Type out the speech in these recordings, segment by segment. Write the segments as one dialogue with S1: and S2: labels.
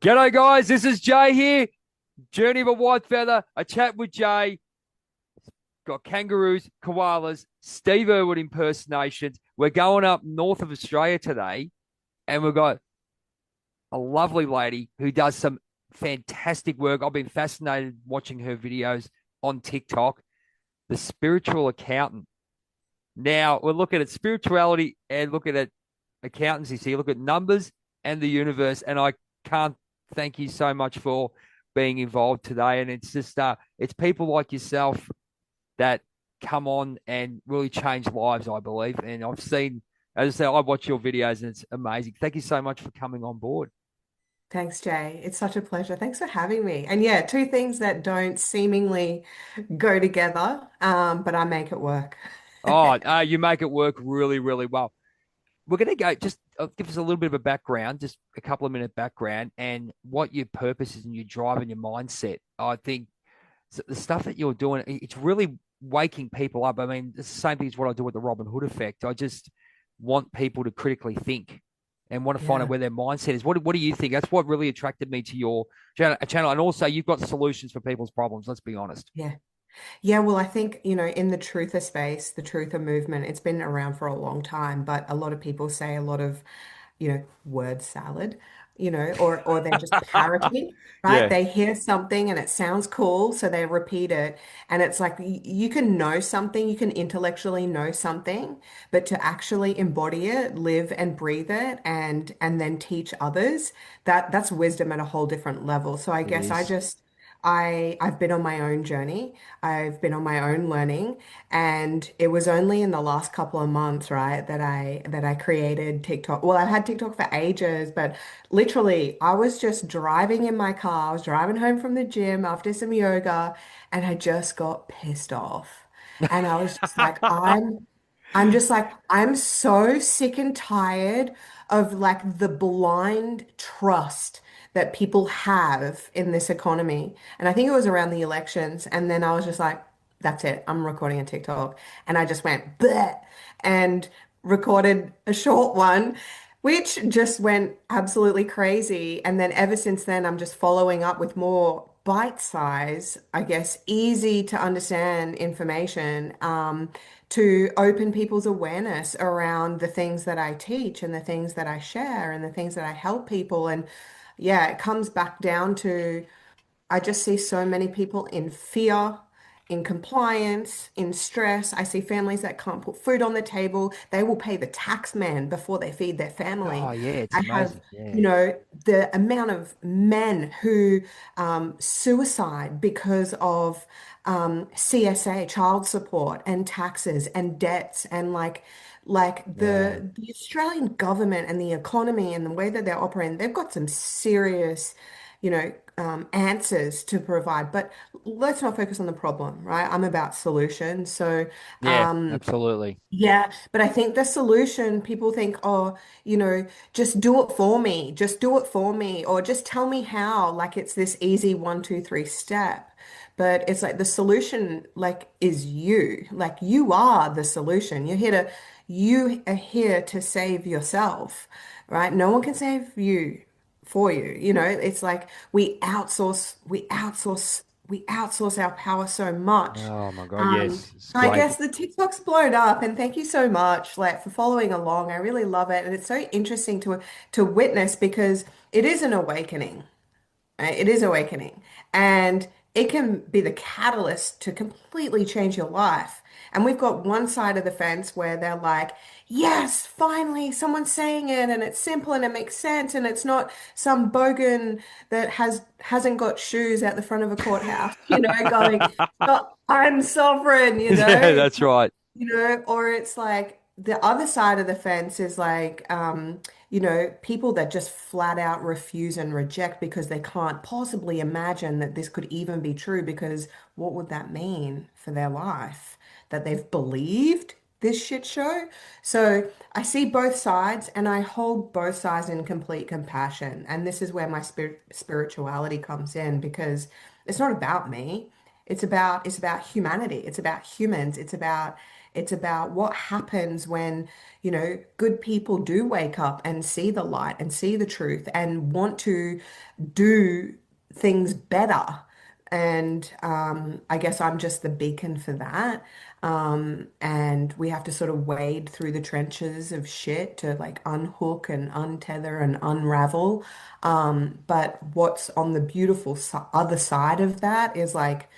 S1: G'day, guys. This is Jay here. Journey of a Whitefeather. A chat with Jay. Got kangaroos, koalas, Steve Irwin impersonations. We're going up north of Australia today, and we've got a lovely lady who does some fantastic work. I've been fascinated watching her videos on TikTok. The spiritual accountant. Now we're looking at spirituality and looking at accountancy. So you look at numbers and the universe, and I can't thank you so much for being involved today. And it's just it's people like yourself that come on and really change lives, I believe. And I've seen, as I say, I watch your videos and it's amazing. Thank you so much for coming on board.
S2: Thanks, Jay. It's such a pleasure. Thanks for having me. And yeah, two things that don't seemingly go together, but I make it work.
S1: Oh, you make it work really, really well. We're going to go just give us a little bit of a background, just a couple of minute background, and what your purpose is and your drive and your mindset. I think the stuff that you're doing, it's really waking people up. I mean, it's the same thing as what I do with the Robin Hood effect. I just want people to critically think and want to find out
S2: Yeah.
S1: where their mindset is. What do you think? That's what really attracted me to your channel. And also, you've got solutions for people's problems. Let's be honest.
S2: Yeah. Yeah, well, I think, in the truther space, the truther movement, it's been around for a long time, but a lot of people say a lot of word salad, or they're just parroting, right?
S1: Yeah.
S2: They hear something and it sounds cool, so they repeat it. And it's like you can know something, you can intellectually know something, but to actually embody it, live and breathe it, and then teach others, that's wisdom at a whole different level. So I
S1: It
S2: guess
S1: is.
S2: I've been on my own journey. I've been on my own learning, and it was only in the last couple of months, right, that I created TikTok. Well, I've had TikTok for ages, but literally I was just driving in my car. I was driving home from the gym after some yoga, and I just got pissed off. And I was just like, I'm just like, I'm so sick and tired of like the blind trust that people have in this economy. And I think it was around the elections. And then I was just like, that's it. I'm recording a TikTok. And I just went, bleh, and recorded a short one, which just went absolutely crazy. And then ever since then, I'm just following up with more bite size, I guess, easy to understand information. To open people's awareness around the things that I teach and the things that I share and the things that I help people. And yeah, it comes back down to I just see so many people in fear, in compliance, in stress. I see families that can't put food on the table. They will pay the tax man before they feed their
S1: Oh
S2: family.
S1: yeah, it's
S2: I have,
S1: amazing. Yeah.
S2: the amount of men who suicide because of CSA, child support, and taxes and debts, and like
S1: Yeah.
S2: the Australian government and the economy and the way that they're operating, they've got some serious answers to provide. But let's not focus on the problem, right? I'm about solutions. So,
S1: Yeah, absolutely.
S2: yeah, but I think the solution, people think, oh, just do it for me, just do it for me, or just tell me how, like it's this easy one, two, three step. But it's like the solution, like, is you. Like you are the solution. You are here to save yourself, right? No one can save you for you. It's like we outsource our power so much.
S1: Oh my God, yes, it's
S2: So I
S1: great.
S2: guess the TikTok's blown up, and thank you so much, like, for following along. I really love it, and it's so interesting to witness because it is an awakening. Right? It is awakening. And it can be the catalyst to completely change your life. And we've got one side of the fence where they're like, yes, finally, someone's saying it, and it's simple and it makes sense, and it's not some bogan that hasn't got shoes at the front of a courthouse, going, "Oh, I'm sovereign,"
S1: Yeah, that's right.
S2: or it's like the other side of the fence is like, people that just flat out refuse and reject because they can't possibly imagine that this could even be true because what would that mean for their life? That they've believed this shit show. So I see both sides and I hold both sides in complete compassion. And this is where my spirituality comes in because it's not about me. It's about humanity. It's about humans. It's about what happens when, good people do wake up and see the light and see the truth and want to do things better. And I guess I'm just the beacon for that. And we have to sort of wade through the trenches of shit to like unhook and untether and unravel. But what's on the beautiful other side of that is like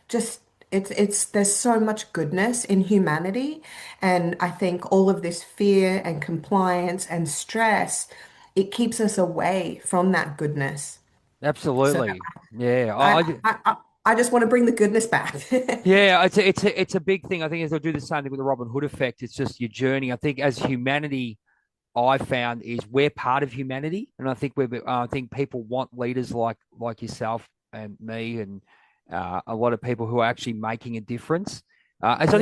S2: just there's so much goodness in humanity. And I think all of this fear and compliance and stress, it keeps us away from that goodness. So
S1: Absolutely. Yeah.
S2: I, I, I I just want to bring the goodness back.
S1: Yeah, it's a big thing. I think as I do the same thing with the Robin Hood effect, it's just your journey. I think as humanity, I found is we're part of humanity, and I think people want leaders like yourself and me, and a lot of people who are actually making a difference.
S2: Yeah.
S1: It's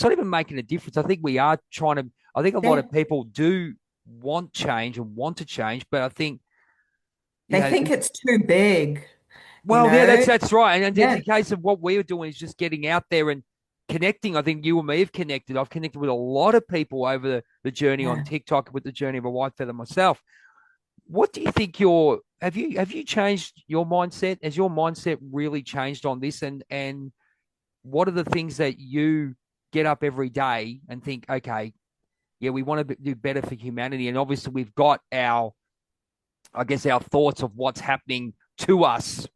S1: not even making a difference. I think we are trying to. I think a lot
S2: They
S1: of people do want change and want to change, but I think you
S2: they
S1: know
S2: think it's too big, you
S1: well, yeah,
S2: know?
S1: that's right. And in
S2: Yeah.
S1: the case of what we're doing is just getting out there and connecting. I think you and me have connected. I've connected with a lot of people over the journey on
S2: Yeah.
S1: TikTok with the journey of a white feather myself. What do you think your have you changed your mindset? Has your mindset really changed on this? And what are the things that you get up every day and think, okay, yeah, we want to do better for humanity. And obviously we've got I guess, our thoughts of what's happening to us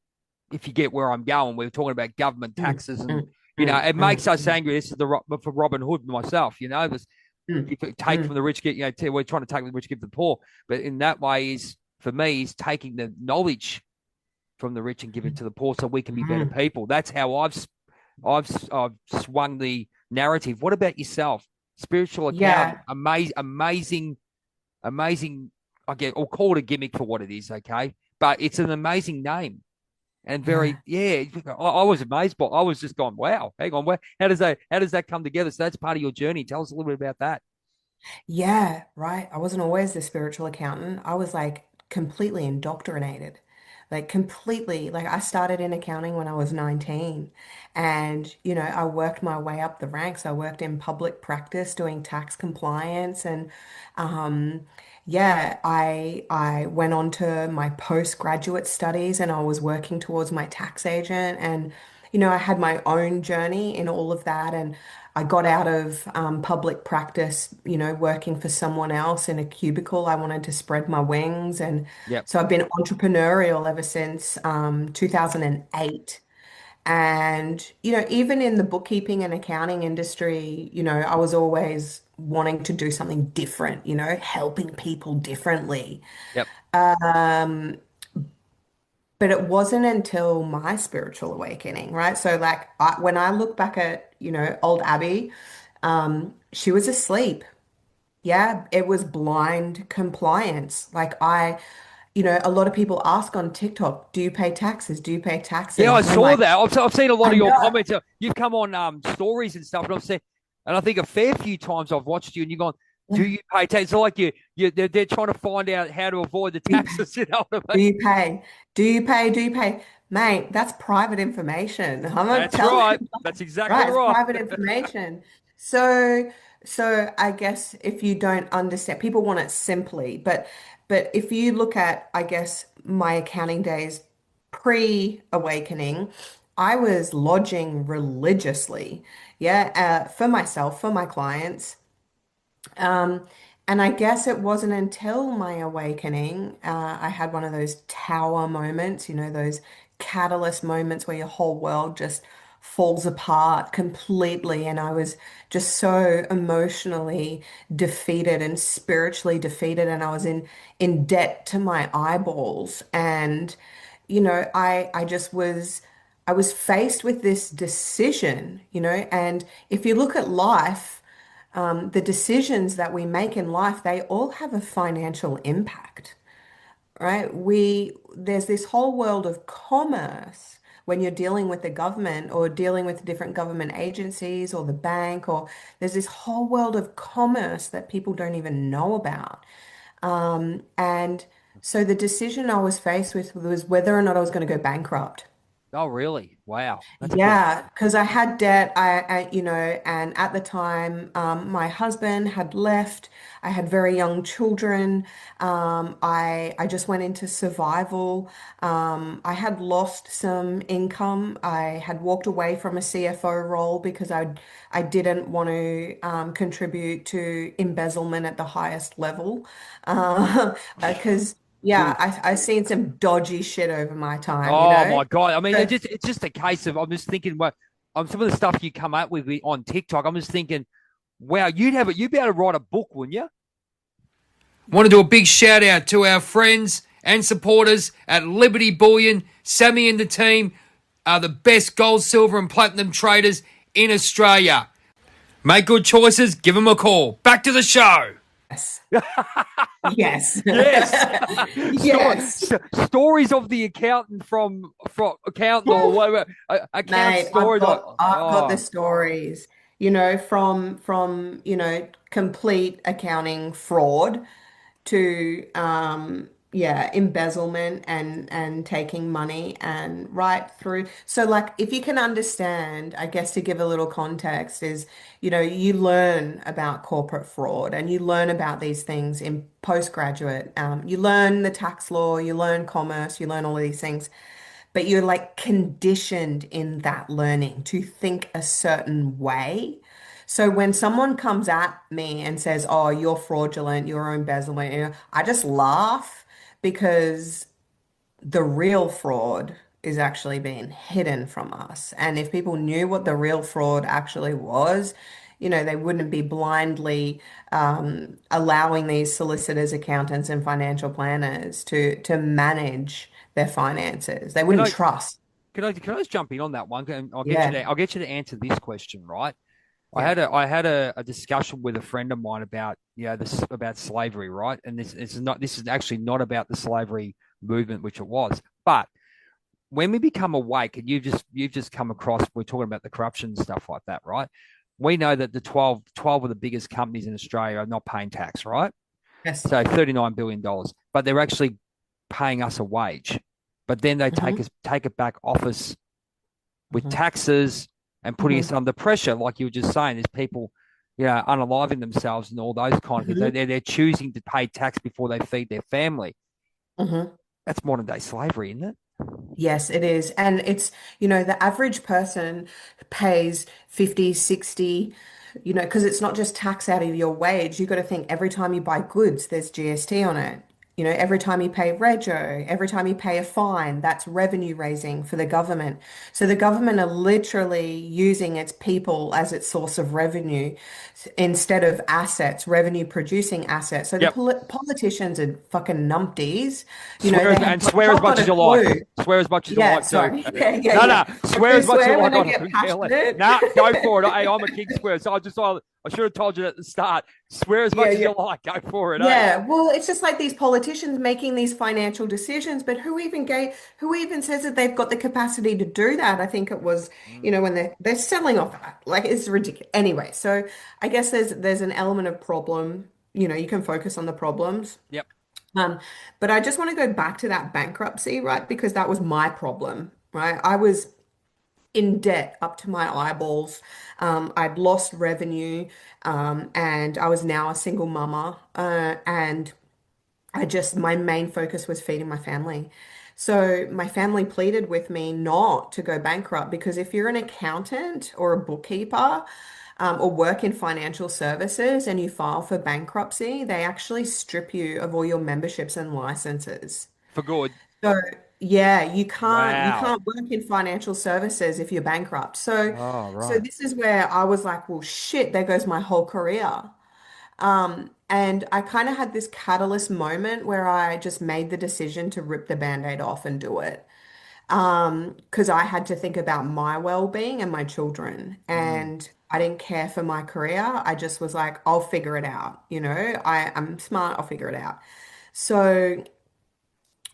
S1: if you get where I'm going. We're talking about government
S2: Mm,
S1: taxes, and
S2: mm, mm,
S1: it makes
S2: mm,
S1: us
S2: mm,
S1: angry. This is for Robin Hood myself. This
S2: mm,
S1: if it take from
S2: mm,
S1: the rich, get we're trying to take from the rich, give to the poor. But in that way, is for me is taking the knowledge from the rich and giving to the poor, so we can be better
S2: mm.
S1: people. That's how I've swung the narrative. What about yourself? Spiritual accountant,
S2: Yeah.
S1: amazing. I get, I'll call it a gimmick for what it is, okay? But it's an amazing name and
S2: Yeah.
S1: very I was amazed, but I was just going, wow, hang on, where how does that come together? So that's part of your journey. Tell us a little bit about that.
S2: Yeah, right. I wasn't always the spiritual accountant. I was like completely indoctrinated. Like completely, like I started in accounting when I was 19 and I worked my way up the ranks. I worked in public practice doing tax compliance and um yeah, I went on to my postgraduate studies and I was working towards my tax agent and I had my own journey in all of that and I got out of public practice, working for someone else in a cubicle. I wanted to spread my wings. And
S1: Yep,
S2: so I've been entrepreneurial ever since 2008. And, even in the bookkeeping and accounting industry, I was always wanting to do something different, helping people differently.
S1: yep.
S2: But it wasn't until my spiritual awakening, right? So, like, when I look back at, old Abby, she was asleep. Yeah, it was blind compliance. A lot of people ask on TikTok, do you pay taxes? Do you pay
S1: Yeah, I
S2: taxes? And I'm
S1: saw
S2: like,
S1: that. I've seen a lot
S2: I
S1: of your
S2: know.
S1: comments. You've come on stories and stuff, and I've seen, and I think a fair few times I've watched you, and you've gone, "Do you pay tax?" It's like they're trying to find out how to avoid the
S2: Do you pay?
S1: taxes. You know what I
S2: Do
S1: mean?
S2: you pay? Do you pay? Do you pay? Mate, that's private information. I'm not
S1: That's
S2: telling
S1: right.
S2: you,
S1: That's exactly
S2: right? It's
S1: right.
S2: private information. So, so I guess if you don't understand, people want it simply, but if you look at, I guess, my accounting days pre-awakening, I was lodging religiously, yeah, for myself, for my clients. Um, and I guess it wasn't until my awakening, I had one of those tower moments, those catalyst moments where your whole world just falls apart completely. And I was just so emotionally defeated and spiritually defeated. And I was in debt to my eyeballs. And, I just I was faced with this decision, and if you look at life, the decisions that we make in life, they all have a financial impact, right? There's this whole world of commerce when you're dealing with the government or dealing with different government agencies or the bank, or there's this whole world of commerce that people don't even know about. And so the decision I was faced with was whether or not I was going to go bankrupt.
S1: Oh, really? Wow. That's a big.
S2: Yeah, because I had debt. And at the time, my husband had left. I had very young children. I just went into survival. I had lost some income. I had walked away from a CFO role because I didn't want to contribute to embezzlement at the highest level. Because yeah,
S1: Good.
S2: I've seen some dodgy shit over my time, you
S1: Oh
S2: know.
S1: my God. I mean,
S2: So
S1: it's just a case of I'm just thinking what some of the stuff you come up with on TikTok. I'm just thinking, wow, you'd be able to write a book, wouldn't you? Want to do a big shout out to our friends and supporters at Liberty Bullion. Sammy and the team are the best gold, silver, and platinum traders in Australia. Make good choices, give them a call. Back to the show.
S2: yes. Yes.
S1: Yes.
S2: Yes.
S1: Stories of the accountant from accountant or whatever. Account
S2: Mate, I've
S1: stories.
S2: got I've got the
S1: Oh,
S2: stories, from complete accounting fraud to yeah, embezzlement and taking money and right through. So like if you can understand, I guess to give a little context is, you learn about corporate fraud and you learn about these things in postgraduate. You learn the tax law, you learn commerce, you learn all of these things, but you're like conditioned in that learning to think a certain way. So when someone comes at me and says, "Oh, you're fraudulent, you're embezzlement," I just laugh because the real fraud is actually being hidden from us. And if people knew what the real fraud actually was, they wouldn't be blindly allowing these solicitors, accountants, and financial planners to manage their finances. They
S1: can
S2: wouldn't
S1: I
S2: trust.
S1: can I just jump in on that one? And
S2: Yeah,
S1: I'll get you to answer this question, right?
S2: yeah.
S1: I had a discussion with a friend of mine about this about slavery, right? And this is actually not about the slavery movement, which it was, but when we become awake, and you've just come across, we're talking about the corruption and stuff like that, right? We know that the twelve of the biggest companies in Australia are not paying tax, right?
S2: Yes.
S1: So $39 billion, but they're actually paying us a wage. But then they
S2: Hmm.
S1: take it back off us with
S2: Hmm.
S1: taxes and putting us
S2: Hmm.
S1: under pressure, like you were just saying. There's people, unaliving themselves and all those kind of things.
S2: Hmm.
S1: They're choosing to pay tax before they feed their family.
S2: Hmm.
S1: That's modern day slavery, isn't it?
S2: Yes, it is. And it's, the average person pays 50, 60, because it's not just tax out of your wage. You got to think every time you buy goods, there's GST on it. Every time you pay rego, every time you pay a fine, that's revenue raising for the government. So the government are literally using its people as its source of revenue instead of assets, revenue producing assets. So the
S1: Yep.
S2: politicians are fucking numpties.
S1: Swear
S2: They have
S1: swear as
S2: not
S1: much
S2: got
S1: as
S2: a
S1: you like.
S2: clue.
S1: Swear as much as you
S2: Yeah,
S1: like too.
S2: sorry. Yeah, yeah,
S1: No,
S2: yeah.
S1: no.
S2: I
S1: Swear
S2: do
S1: as much as you
S2: swear
S1: like.
S2: when I
S1: I
S2: get
S1: don't care less.
S2: passionate.
S1: Nah, go for it. Hey, I'm a king swear. So I should have told you at the start. Swear as
S2: Yeah,
S1: much as
S2: yeah.
S1: you like. Go for it, eh?
S2: Yeah, well, it's just like these politicians making these financial decisions, but who even says that they've got the capacity to do that? I think it was,
S1: Mm.
S2: when they're selling off, like it's ridiculous. Anyway, so I guess there's an element of problem. You can focus on the problems.
S1: Yep.
S2: Um, but I just want to go back to that bankruptcy, right? Because that was my problem, right? I was in debt up to my eyeballs. I'd lost revenue, and I was now a single mama. And my main focus was feeding my family. So my family pleaded with me not to go bankrupt because if you're an accountant or a bookkeeper, or work in financial services and you file for bankruptcy, they actually strip you of all your memberships and licenses.
S1: For good.
S2: So yeah, you
S1: Wow.
S2: can't work in financial services if you're bankrupt.
S1: Oh,
S2: So
S1: right.
S2: this is where I was like, well, shit, there goes my whole career. And I kind of had this catalyst moment where I just made the decision to rip the band-aid off and do it. Because I had to think about my well-being and my children.
S1: Mm.
S2: And I didn't care for my career. I just was like, I'll figure it out. I'm smart, I'll figure it out. So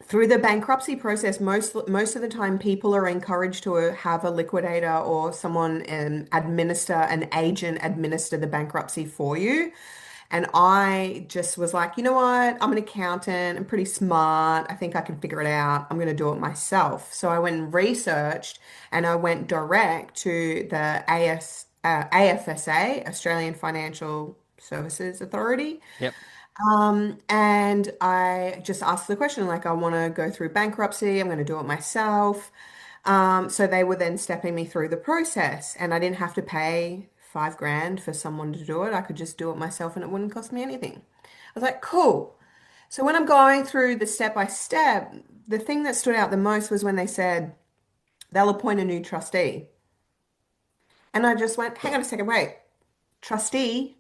S2: through the bankruptcy process, most of the time people are encouraged to have a liquidator or someone an agent administer the bankruptcy for you. And I just was like, you know what? I'm an accountant. I'm pretty smart. I think I can figure it out. I'm going to do it myself. So I went and researched and I went direct to the AFSA, Australian Financial Services Authority.
S1: Yep.
S2: And I just asked the question, like, I want to go through bankruptcy. I'm going to do it myself. So they were then stepping me through the process, and I didn't have to pay 5 grand for someone to do it. I could just do it myself, and it wouldn't cost me anything. I was like, cool. So when I'm going through the step by step, the thing that stood out the most was when they said they'll appoint a new trustee. And I just went, hang on a second, wait, trustee?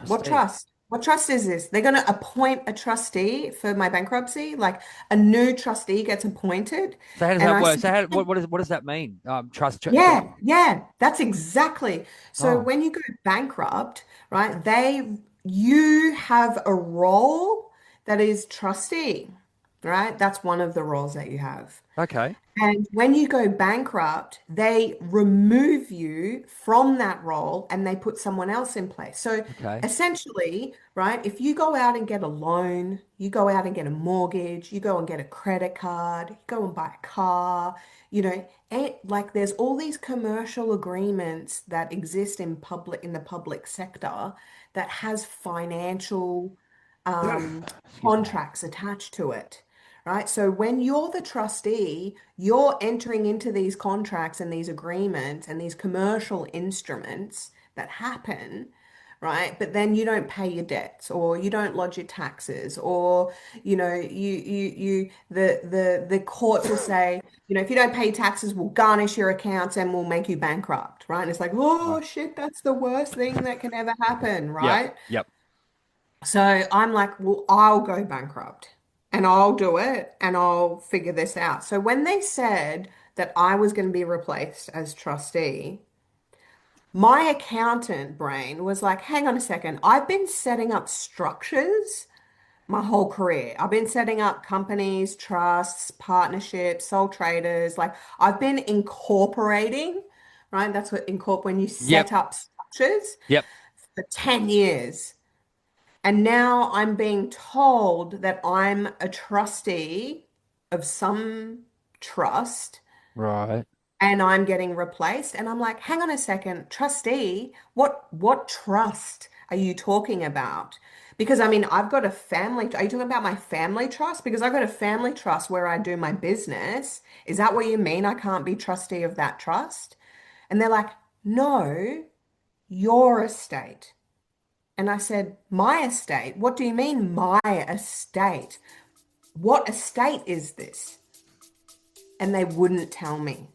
S2: What
S1: Trustee.
S2: trust? What trust is this? They're going to appoint a trustee for my bankruptcy? Like a new trustee gets appointed?
S1: So how does
S2: And
S1: that
S2: I
S1: work?
S2: said,
S1: So what does that mean?
S2: yeah, yeah, that's exactly. So
S1: Oh,
S2: when you go bankrupt, right, you have a role that is trustee, right? That's one of the roles that you have.
S1: okay.
S2: And when you go bankrupt, they remove you from that role and they put someone else in place. So
S1: Okay.
S2: essentially, right, if you go out and get a loan, you go out and get a mortgage, you go and get a credit card, you go and buy a car, like there's all these commercial agreements that exist in the public sector that has financial
S1: Excuse me.
S2: contracts attached to it, right? So when you're the trustee, you're entering into these contracts and these agreements and these commercial instruments that happen, right? But then you don't pay your debts or you don't lodge your taxes or the courts will say, if you don't pay your taxes, we'll garnish your accounts and we'll make you bankrupt, right? And it's like,
S1: Right.
S2: oh shit, that's the worst thing that can ever happen,
S1: Yep.
S2: right?
S1: Yep.
S2: So I'm like, well, I'll go bankrupt and I'll do it and I'll figure this out. So when they said that I was going to be replaced as trustee, my accountant brain was like, hang on a second. I've been setting up structures my whole career. I've been setting up companies, trusts, partnerships, sole traders. Like I've been incorporating, right? That's what when you
S1: Yep.
S2: set up structures
S1: Yep.
S2: for 10 years. And now I'm being told that I'm a trustee of some trust
S1: Right.
S2: and I'm getting replaced. And I'm like, hang on a second, trustee, what trust are you talking about? Because I mean, I've got a family. Are you talking about my family trust? Because I've got a family trust where I do my business. Is that what you mean? I can't be trustee of that trust? And they're like, no, your estate. And I said, my estate? What do you mean, my estate? What estate is this? And they wouldn't tell me.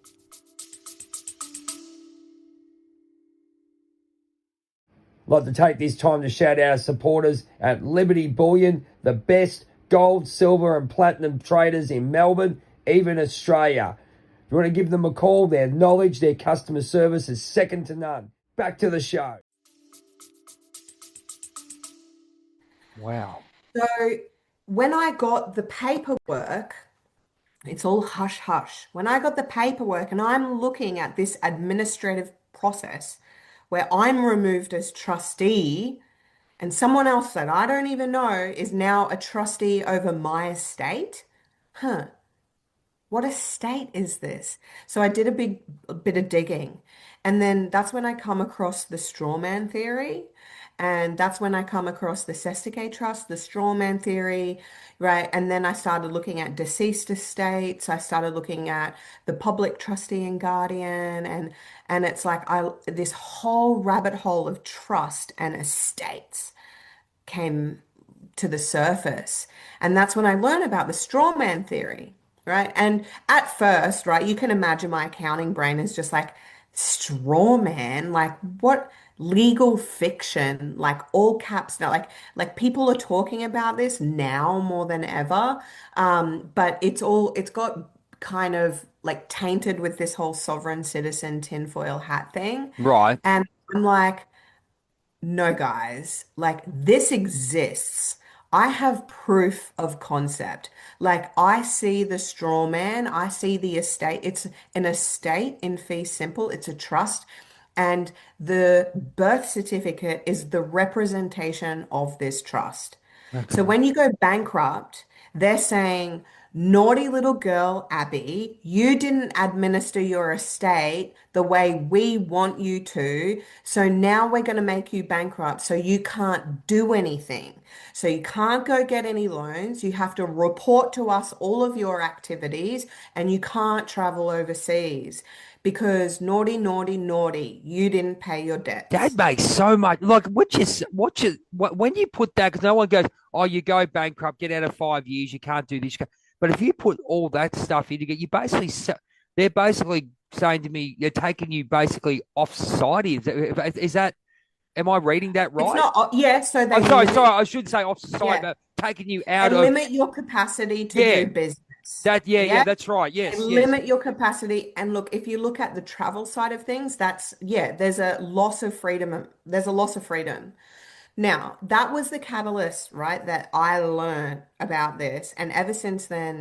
S3: I'd like to take this time to shout out our supporters at Liberty Bullion, the best gold, silver, and platinum traders in Melbourne, even Australia. If you want to give them a call, their knowledge, their customer service is second to none. Back to the show.
S1: Wow.
S2: So when I got the paperwork, it's all hush hush. When I got the paperwork and I'm looking at this administrative process where I'm removed as trustee and someone else that I don't even know is now a trustee over my estate, huh? What estate is this? So I did a bit of digging. And then that's when I come across the straw man theory. And that's when I come across the Sesticate Trust, the straw man theory, right? And then I started looking at deceased estates. I started looking at the public trustee and guardian. And it's like this whole rabbit hole of trust and estates came to the surface. And that's when I learned about the straw man theory, right? And at first, right, you can imagine my accounting brain is just like, straw man, like what legal fiction, like all caps now, like people are talking about this now more than ever. But it's got kind of like tainted with this whole sovereign citizen tinfoil hat thing.
S1: Right.
S2: And I'm like, no, guys, like this exists. I have proof of concept. Like I see the straw man, I see the estate. It's an estate in fee simple, it's a trust. And the birth certificate is the representation of this trust. So
S1: Okay.
S2: when you go bankrupt, they're saying, naughty little girl, Abby, you didn't administer your estate the way we want you to. So now we're going to make you bankrupt. So you can't do anything. So you can't go get any loans. You have to report to us all of your activities and you can't travel overseas because naughty, naughty, naughty, you didn't pay your
S1: That
S2: debts.
S1: makes so much. Like, when you put that, because no one goes, oh, you go bankrupt, get out of 5 years, you can't do this. But if you put all that stuff in, they're basically saying to me, they're taking you basically off society. Is that, am I reading that
S2: It's
S1: right?
S2: not, yeah, so
S1: Oh,
S2: they
S1: sorry,
S2: limit,
S1: I should say off society,
S2: yeah,
S1: but taking you
S2: they
S1: out of,
S2: limit your capacity to
S1: yeah,
S2: do business.
S1: yeah,
S2: Yeah.
S1: that's right.
S2: They
S1: Yes, yes.
S2: limit your capacity. And look, if you look at the travel side of things, yeah, there's a loss of freedom. There's a loss of freedom. Now, that was the catalyst, right, that I learned about this. And ever since then,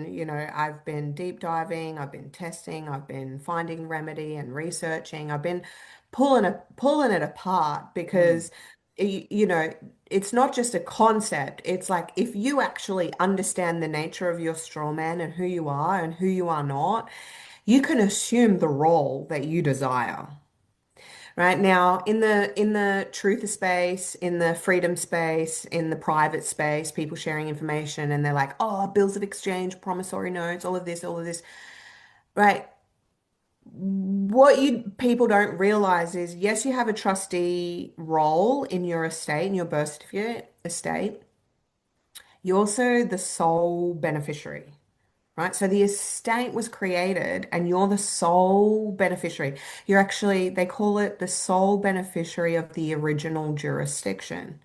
S2: I've been deep diving, I've been testing, I've been finding remedy and researching. I've been pulling it apart
S1: Mm,
S2: because you know, it's not just a concept. It's like if you actually understand the nature of your straw man and who you are not, you can assume the role that you desire. Right now, in the truth space, in the freedom space, in the private space, people sharing information and they're like, oh, bills of exchange, promissory notes, all of this. Right. What you people don't realize is yes, you have a trustee role in your estate, in your birth certificate estate. You're also the sole beneficiary. Right? So the estate was created and you're the sole beneficiary. You're actually, they call it the sole beneficiary of the original jurisdiction.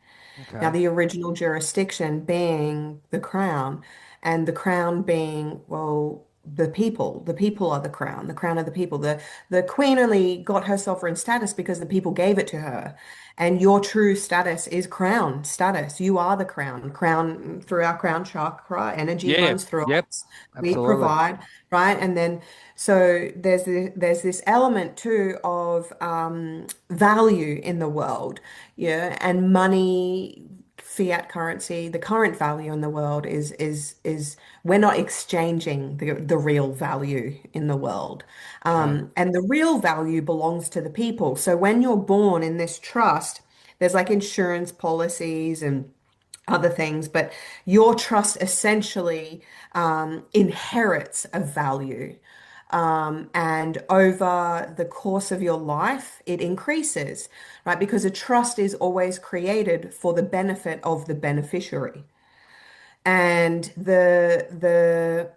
S2: Now,
S1: okay.
S2: the original jurisdiction being the crown, and the crown being, well, the people. The people are the crown of the people. The queen only got her sovereign status because the people gave it to her. And your true status is crown status. You are the crown. Crown through our crown chakra, energy
S1: Yeah,
S2: runs through
S1: yep,
S2: us. We
S1: absolutely.
S2: provide, right? And then so there's this element too of value in the world, yeah, and money, fiat currency, the current value in the world is we're not exchanging the real value in the world.
S1: Okay.
S2: And the real value belongs to the people. So when you're born in this trust, there's like insurance policies and other things, but your trust essentially inherits a value. And over the course of your life, it increases, right? Because a trust is always created for the benefit of the beneficiary. And the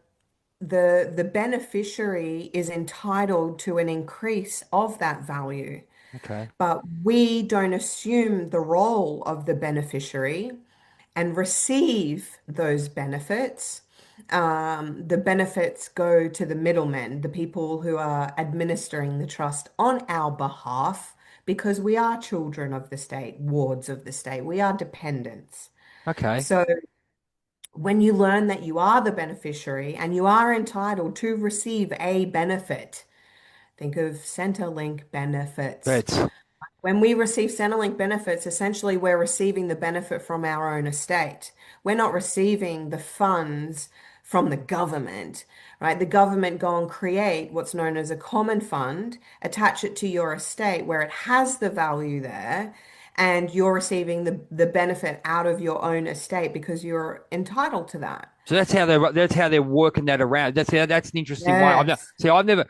S2: beneficiary is entitled to an increase of that value.
S1: Okay.
S2: But we don't assume the role of the beneficiary and receive those benefits. The benefits go to the middlemen, the people who are administering the trust on our behalf, because we are children of the state, wards of the state, we are dependents.
S1: Okay.
S2: So when you learn that you are the beneficiary and you are entitled to receive a benefit, think of Centrelink benefits.
S1: But
S2: When we receive Centrelink benefits, essentially we're receiving the benefit from our own estate. We're not receiving the funds from the government, right? The government go and create what's known as a common fund, attach it to your estate where it has the value there, and you're receiving the benefit out of your own estate because you're entitled to that.
S1: so that's how they're working that around. That's an interesting way.
S2: Yes.
S1: I've never.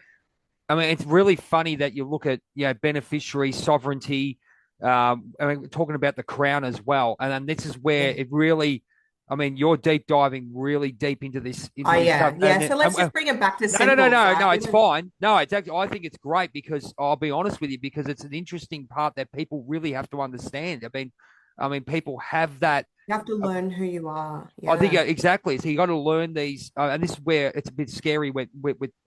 S1: I mean, it's really funny that you look at beneficiary sovereignty. I mean, talking about the crown as well, and then this is where
S2: Yeah.
S1: it really. I mean, you're deep diving really deep
S2: Oh,
S1: into this stuff,
S2: yeah. Yeah. So let's just bring it back to
S1: no, no, no,
S2: simples,
S1: no,
S2: right?
S1: no.
S2: We
S1: It's
S2: went,
S1: fine. No, it's actually. I think it's great because I'll be honest with you because it's an interesting part that people really have to understand. I mean, people have that.
S2: you have to learn who you are.
S1: I think
S2: Yeah.
S1: exactly. So you got to learn these, and this is where it's a bit scary. With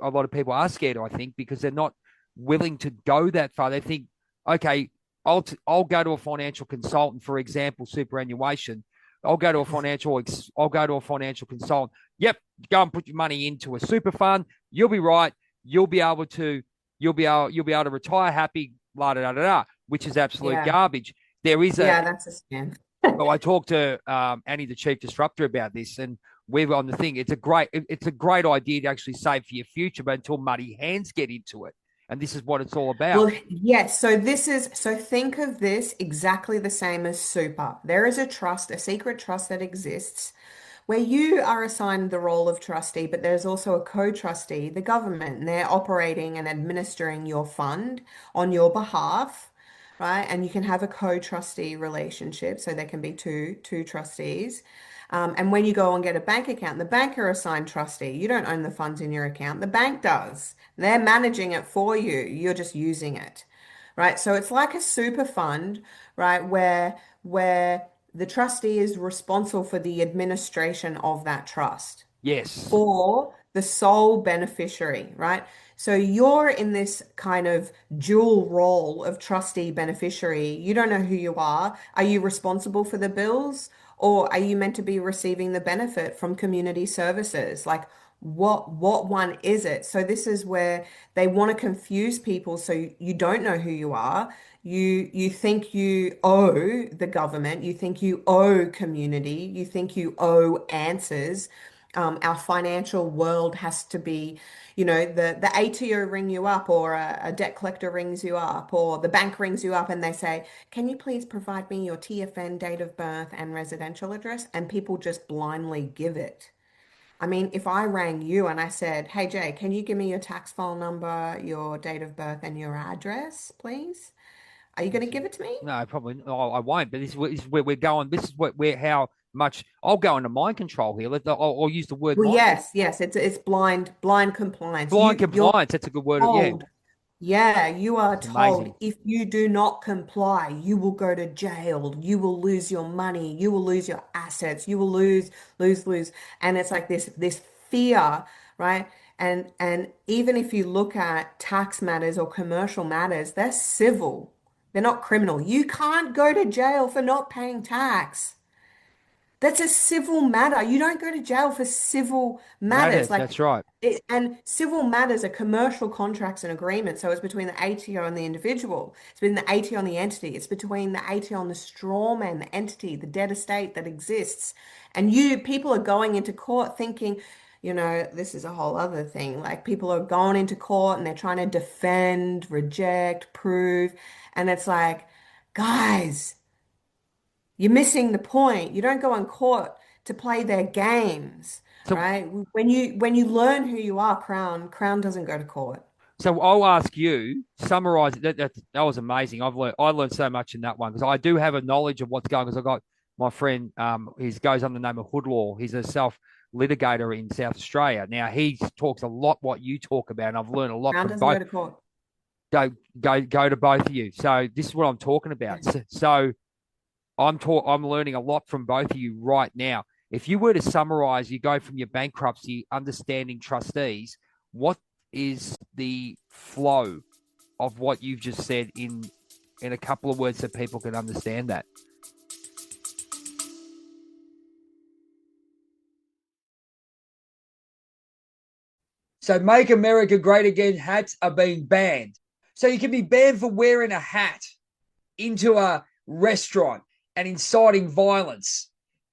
S1: a lot of people are scared, I think, because they're not willing to go that far. They think, okay, I'll go to a financial consultant, for example, superannuation. I'll go to a financial consultant. Yep, go and put your money into a super fund. You'll be right. You'll be able to retire happy, la da da da da, which is absolute
S2: Yeah.
S1: garbage. There is a
S2: Yeah, that's a scam.
S1: well, I talked to Annie, the chief disruptor, about this, and we're on the thing. It's a great idea to actually save for your future, but until muddy hands get into it, and this is what it's all about.
S2: Well, yes. So think of this exactly the same as super. There is a trust, a secret trust that exists where you are assigned the role of trustee, but there's also a co-trustee, the government, and they're operating and administering your fund on your behalf, right? And you can have a co-trustee relationship, so there can be two trustees. And when you go and get a bank account, the banker assigned trustee. You don't own the funds in your account. The bank does. They're managing it for you. You're just using it, right? So it's like a super fund, right? Where the trustee is responsible for the administration of that trust
S1: Yes,
S2: for the sole beneficiary, right? So you're in this kind of dual role of trustee beneficiary. You don't know who you are. Are you responsible for the bills, or are you meant to be receiving the benefit from community services? Like what one is it? So this is where they want to confuse people so you don't know who you are. You think you owe the government, you think you owe community, you think you owe answers. Our financial world has to be, the ATO ring you up, or a debt collector rings you up, or the bank rings you up and they say, can you please provide me your TFN, date of birth, and residential address? And people just blindly give it. I mean, if I rang you and I said, hey, Jay, can you give me your tax file number, your date of birth, and your address, please? Are you going to give it to me?
S1: no, probably. No, I won't. But this is where we're going. This is where how much I'll go into mind control here. I'll use the word
S2: Well,
S1: mind
S2: yes, it's blind compliance.
S1: blind
S2: You're
S1: compliance. That's a good word. Yeah,
S2: told. Yeah, you are
S1: it's
S2: told
S1: amazing.
S2: if you do not comply, you will go to jail. You will lose your money. You will lose your assets. You will lose. And it's like this fear, right? And even if you look at tax matters or commercial matters, they're civil. They're not criminal. You can't go to jail for not paying tax. That's a civil matter. You don't go to jail for civil matters.
S1: Matters.
S2: Like
S1: That's right.
S2: and civil matters are commercial contracts and agreements. So it's between the ATO and the individual. It's between the ATO and the entity. It's between the ATO and the straw man, the entity, the dead estate that exists. And people are going into court thinking, this is a whole other thing. Like people are going into court and they're trying to defend, reject, prove. And it's like, guys, you're missing the point. You don't go in court to play their games,
S1: So
S2: right? When you learn who you are, Crown doesn't go to court.
S1: So I'll ask you, summarize it. That was amazing. I learned so much in that one because I do have a knowledge of what's going. Because I got my friend, he goes under the name of Hoodlaw. He's a self litigator in South Australia. Now he talks a lot what you talk about, and I've learned a lot
S2: Crown
S1: from
S2: doesn't go
S1: both.
S2: to court.
S1: Go to both of you. So this is what I'm talking about. So I'm learning a lot from both of you right now. If you were to summarize, you go from your bankruptcy, understanding trustees. What is the flow of what you've just said in a couple of words so people can understand that? So Make America Great Again hats are being banned. So you can be banned for wearing a hat into a restaurant and inciting violence.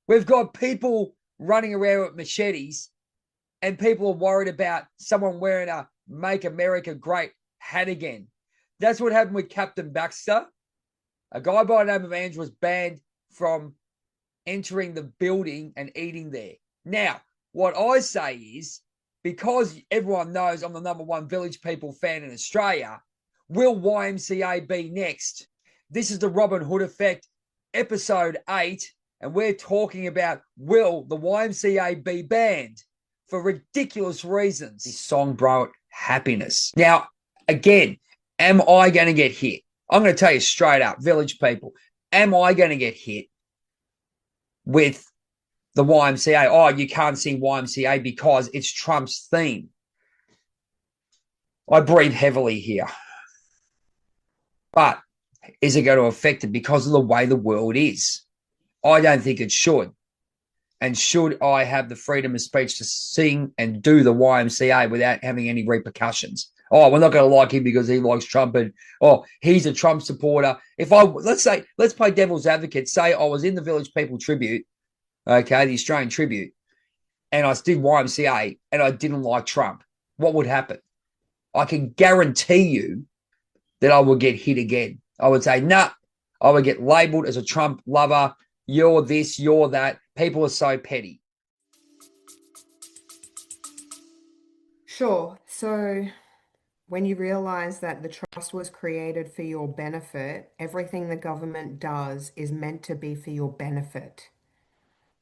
S1: We've got people running around with machetes and people are worried about someone wearing a Make America Great hat again. That's what happened with Captain Baxter. A guy by the name of Andrew was banned from entering the building and eating there. Now, what I say is, because everyone knows I'm the #1 Village People fan in Australia, will YMCA be next? This is the Robin Hood Effect, episode 8, and we're talking about, will the YMCA be banned for ridiculous reasons? This song brought happiness. Now, again, am I going to get hit? I'm going to tell you straight up, Village People, am I going to get hit with the YMCA? Oh, you can't sing YMCA because it's Trump's theme. I breathe heavily here. But is it going to affect it because of the way the world is? I don't think it should.
S3: And should I have the freedom of speech to sing and do the YMCA without having any repercussions? Oh, we're not going to like him because he likes Trump, and oh, he's a Trump supporter. If I let's play devil's advocate. Say I was in the Village People tribute, okay, the Australian tribute, and I did YMCA, and I didn't like Trump. What would happen? I can guarantee you that I would get hit again. I would say, nah, I would get labeled as a Trump lover. You're this, you're that. People are so petty.
S2: Sure. So when you realize that the trust was created for your benefit, everything the government does is meant to be for your benefit,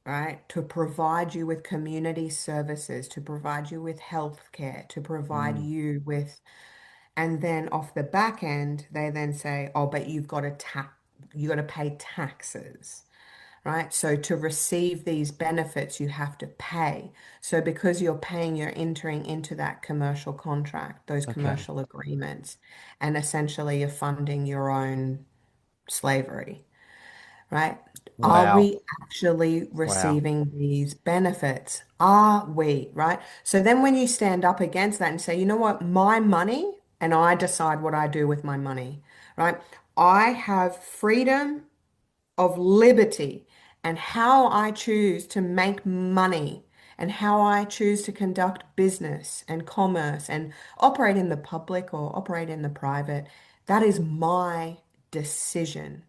S2: right? To provide you with community services, to provide you with health care, to provide you with, and then off the back end, they then say, oh, but you got to pay taxes, right? So to receive these benefits, you have to pay. So because you're paying, you're entering into that commercial contract, those
S1: Okay.
S2: commercial agreements, and essentially you're funding your own slavery, right? Are
S1: Wow.
S2: we actually
S1: Wow.
S2: receiving these benefits? Are we, right? So then when you stand up against that and say, you know what, my money, and I decide what I do with my money, right? I have freedom of liberty and how I choose to make money and how I choose to conduct business and commerce and operate in the public or operate in the private. That is my decision.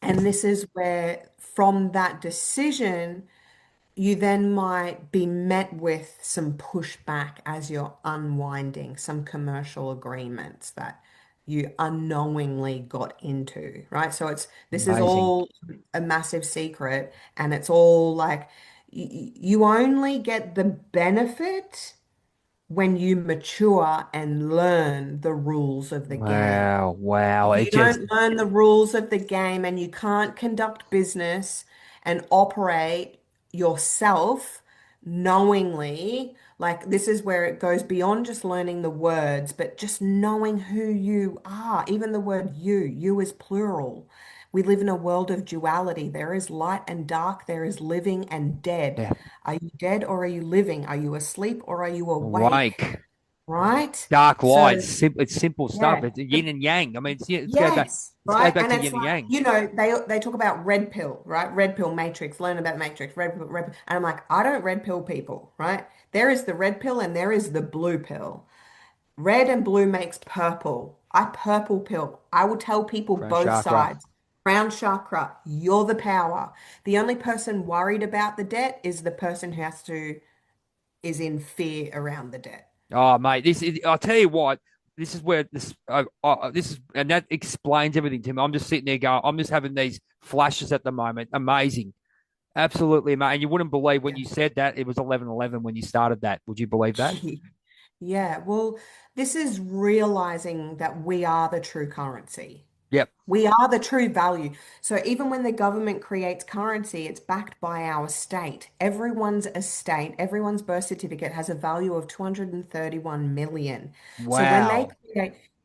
S2: And this is where, from that decision, you then might be met with some pushback as you're unwinding some commercial agreements that you unknowingly got into, right? So this is
S1: Amazing.
S2: all a massive secret, and it's all like you only get the benefit when you mature and learn the rules of the game.
S1: Wow. Wow.
S2: If
S1: It
S2: you
S1: just,
S2: don't learn the rules of the game and you can't conduct business and operate yourself knowingly, like this is where it goes beyond just learning the words, but just knowing who you are. Even the word you is plural. We live in a world of duality. There is light and dark, there is living and dead.
S1: yeah.
S2: Are you dead or are you living? Are you asleep or are you awake?
S1: Awake.
S2: Right?
S1: Dark
S2: So,
S1: light. It's simple stuff.
S2: yeah.
S1: It's yin and yang. I mean, it goes back.
S2: Yes,
S1: It goes
S2: right.
S1: back
S2: And
S1: to
S2: it's
S1: yin and
S2: like,
S1: yang.
S2: they talk about red pill, right? Red pill matrix, learn about matrix, red pill. And I'm like, I don't red pill people, right? There is the red pill and there is the blue pill. Red and blue makes purple. I purple pill. I will tell people
S1: Crown
S2: both
S1: chakra.
S2: sides. Crown chakra, you're the power. The only person worried about the debt is the person who is in fear around the debt.
S1: Oh, mate, this is, I'll tell you what, this is where this is, and that explains everything to me. I'm just sitting there going, I'm just having these flashes at the moment. Amazing. Absolutely amazing. You wouldn't believe when
S2: Yeah.
S1: you said that it was 11:11 when you started that. Would you believe that?
S2: Yeah, well, this is realizing that we are the true currency.
S1: Yep.
S2: We are the true value. So even when the government creates currency, it's backed by our state. Everyone's estate, everyone's birth certificate has a value of 231 million. So when
S1: Wow.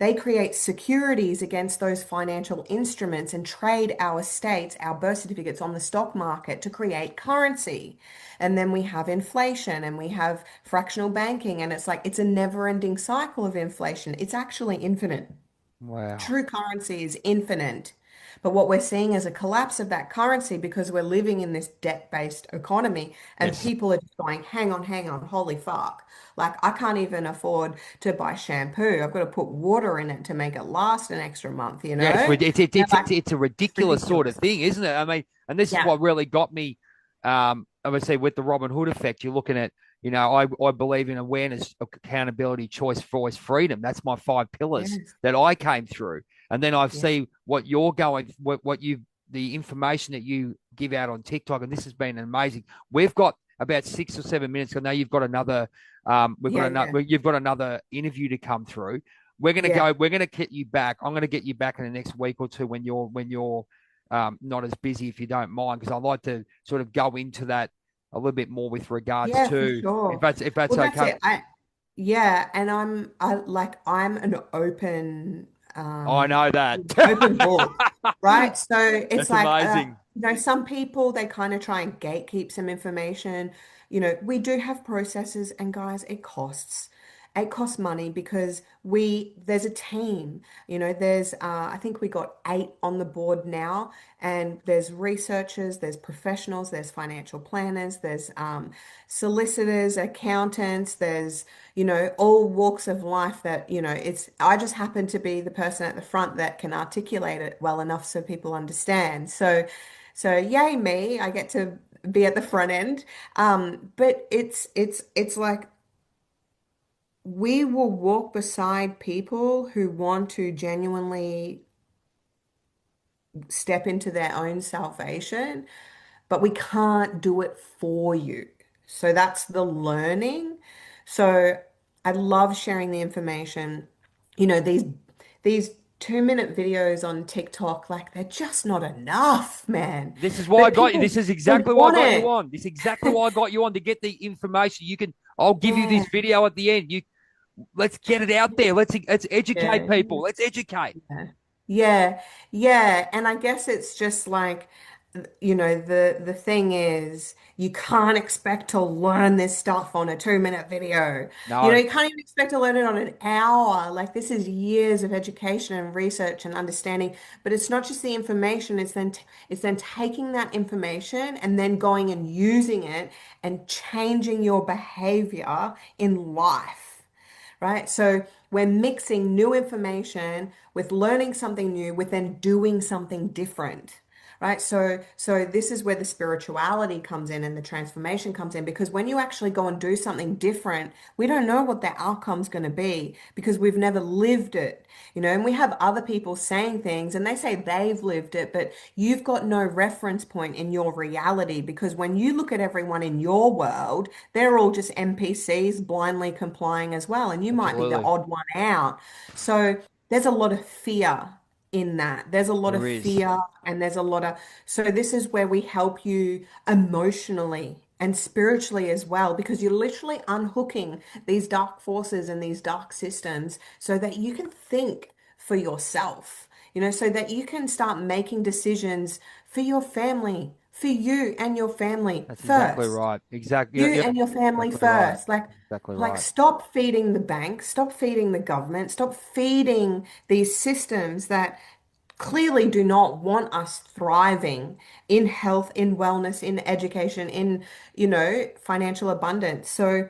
S2: they create securities against those financial instruments and trade our estates, our birth certificates on the stock market to create currency. And then we have inflation and we have fractional banking, and it's like it's a never-ending cycle of inflation. It's actually infinite.
S1: Wow.
S2: True currency is infinite. But what we're seeing is a collapse of that currency because we're living in this debt-based economy and
S1: Yes.
S2: people are just going, hang on, holy fuck. Like, I can't even afford to buy shampoo. I've got to put water in it to make it last an extra month, you
S1: Yeah,
S2: know? They're like,
S1: it's a
S2: it's
S1: ridiculous sort of
S2: ridiculous.
S1: thing, isn't it? I mean, and this is
S2: Yeah.
S1: what really got me. I would say with the Robin Hood effect, you're looking at, I believe in awareness, accountability, choice, voice, freedom. That's my five pillars
S2: Yes.
S1: that I came through, and then I
S2: Yeah.
S1: see what you're going, what you, the information that you give out on TikTok, and this has been amazing. We've got about 6 or 7 minutes. I know you've got another.
S2: Yeah. Yeah.
S1: You've got another interview to come through. We're going to
S2: Yeah.
S1: go. We're going to get you back. I'm going to get you back in the next week or two when you're not as busy, if you don't mind, because I'd like to sort of go into that a little bit more with regards
S2: Yeah, for
S1: to
S2: sure.
S1: if that's
S2: Well, that's
S1: okay.
S2: it. Yeah, and I'm an open
S1: I know that.
S2: open book. Right? So it's
S1: That's
S2: like,
S1: amazing.
S2: some people, they kind of try and gatekeep some information. We do have processes, and guys, it costs. It costs money because there's a team. I think we got 8 on the board now, and there's researchers, there's professionals, there's financial planners, there's solicitors, accountants, there's all walks of life that, I just happen to be the person at the front that can articulate it well enough so people understand. So yay me, I get to be at the front end. But it's like we will walk beside people who want to genuinely step into their own salvation, but we can't do it for you. So that's the learning. So I love sharing the information. These 2-minute videos on TikTok, like they're just not enough, man.
S1: This is why I
S2: But
S1: got you.
S2: people
S1: This is
S2: they
S1: exactly why I
S2: want
S1: got you
S2: it.
S1: on. This is exactly why I got you on to get the information. I'll give you
S2: Yeah,
S1: this video at the end. Let's get it out there. Let's educate
S2: yeah.
S1: people. Let's educate.
S2: Yeah. Yeah. Yeah. And I guess it's just like, the thing is you can't expect to learn this stuff on a 2-minute video.
S1: No,
S2: You can't even expect to learn it on an hour. Like this is years of education and research and understanding. But it's not just the information, it's then taking that information and then going and using it and changing your behavior in life, right? So we're mixing new information with learning something new, with then doing something different, right? So this is where the spirituality comes in and the transformation comes in, because when you actually go and do something different, we don't know what the outcome's going to be because we've never lived it, and we have other people saying things and they say they've lived it, but you've got no reference point in your reality, because when you look at everyone in your world, they're all just NPCs blindly complying as well. And you might be the
S1: absolutely.
S2: odd one out. So there's a lot of fear in that. There's a lot of
S1: There is.
S2: fear, and there's a lot of, so this is where we help you emotionally and spiritually as well, because you're literally unhooking these dark forces and these dark systems so that you can think for yourself, so that you can start making decisions for your family, for you and your family
S1: That's exactly
S2: first.
S1: right. Exactly.
S2: You
S1: Yep.
S2: and your family
S1: Exactly right.
S2: first.
S1: Exactly
S2: Like
S1: right.
S2: stop feeding the bank, stop feeding the government, stop feeding these systems that clearly do not want us thriving in health, in wellness, in education, in, financial abundance. So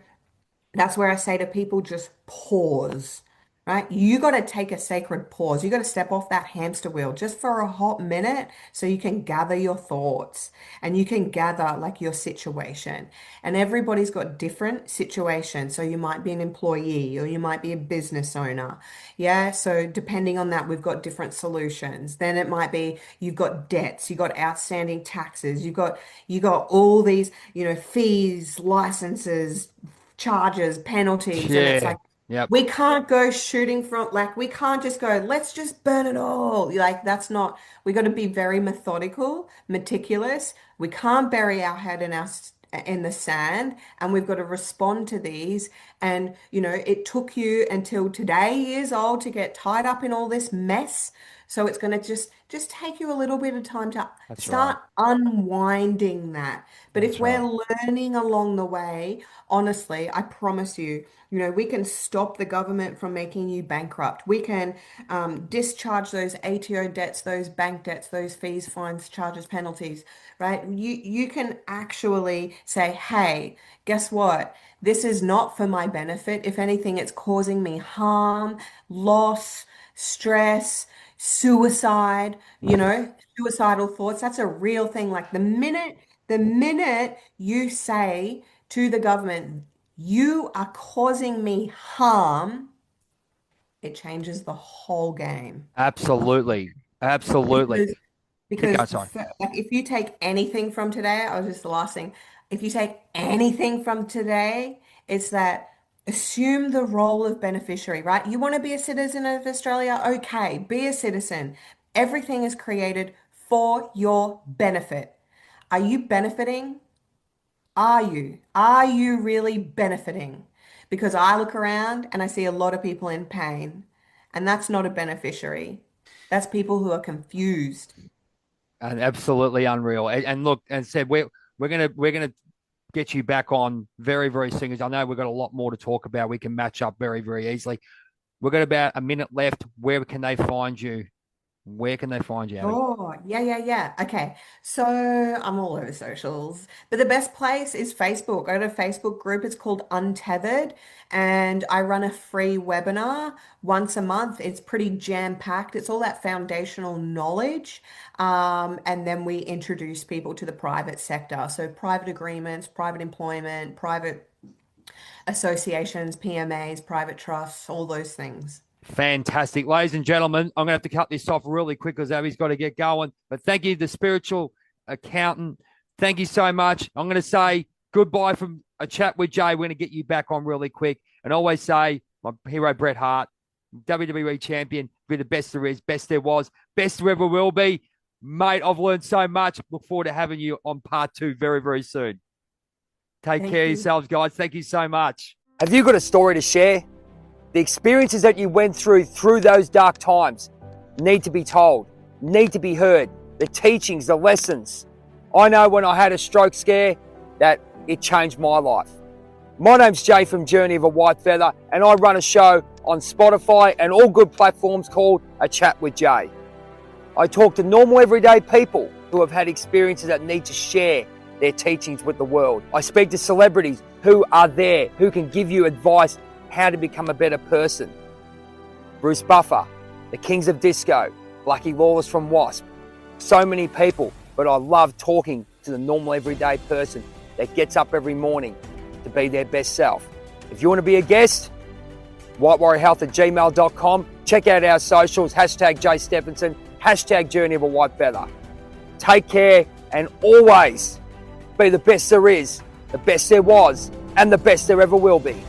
S2: that's where I say to people, just pause, right? You got to take a sacred pause. You got to step off that hamster wheel just for a hot minute so you can gather your thoughts and you can gather like your situation. And everybody's got different situations. So you might be an employee or you might be a business owner. Yeah. So depending on that, we've got different solutions. Then it might be you've got debts, you've got outstanding taxes, you got all these, fees, licenses, charges, penalties, and it's
S1: Yeah.
S2: like
S1: Yep.
S2: we can't go shooting from, like we can't just go, let's just burn it all. Like that's not, we got to be very methodical, meticulous. We can't bury our head in the sand, and we've got to respond to these. And it took you until today years old to get tied up in all this mess. So it's going to just take you a little bit of time to
S1: That's right.
S2: start unwinding that. But if
S1: That's
S2: we're
S1: right.
S2: learning along the way, honestly, I promise you, we can stop the government from making you bankrupt. We can discharge those ATO debts, those bank debts, those fees, fines, charges, penalties, right? You can actually say, hey, guess what? This is not for my benefit. If anything, it's causing me harm, loss, stress, suicide, suicidal thoughts. That's a real thing. Like the minute you say to the government, you are causing me harm, it changes the whole game. The whole-
S1: Absolutely. Absolutely.
S2: Because
S1: Keep
S2: because
S1: going. Sorry.
S2: like if you take anything from today, I was just the last thing. If you take anything from today, it's that assume the role of beneficiary, right? You want to be a citizen of Australia? Okay, be a citizen. Everything is created for your benefit. Are you benefiting? Are you? Are you really benefiting? Because I look around and I see a lot of people in pain, and that's not a beneficiary. That's people who are confused.
S1: And absolutely unreal. And look, and said we're gonna get you back on very, very soon, because I know we've got a lot more to talk about. We can match up very, very easily. We've got about a minute left. Where can they find you? Where can they find you, Abby?
S2: Oh, yeah. Okay. So I'm all over socials, but the best place is Facebook. I got a Facebook group. It's called Untethered, and I run a free webinar once a month. It's pretty jam-packed. It's all that foundational knowledge. And then we introduce people to the private sector. So private agreements, private employment, private associations, PMAs, private trusts, all those things.
S1: Fantastic. Ladies and gentlemen, I'm going to have to cut this off really quick because Abby's got to get going. But thank you, the spiritual accountant. Thank you so much. I'm going to say goodbye from a chat with Jay. We're going to get you back on really quick. And always say, my hero, Bret Hart, WWE champion, be the best there is, best there was, best there ever will be. Mate, I've learned so much. Look forward to having you on part 2 very, very soon. Take
S2: Thank
S1: care of
S2: you.
S1: yourselves, guys. Thank you so much.
S3: Have you got a story to share? The experiences that you went through those dark times need to be told, need to be heard. The teachings, the lessons. I know when I had a stroke scare that it changed my life. My name's Jay from Journey of a Whitefeather, and I run a show on Spotify and all good platforms called A Chat with Jay. I talk to normal everyday people who have had experiences that need to share their teachings with the world. I speak to celebrities who are there, who can give you advice how to become a better person. Bruce Buffer, the Kings of Disco, Blackie Lawless from Wasp. So many people, but I love talking to the normal everyday person that gets up every morning to be their best self. If you want to be a guest, whitewarriorhealth@gmail.com. Check out our socials, #JayStephenson, #Journey of a Whitefeather. Take care and always be the best there is, the best there was, and the best there ever will be.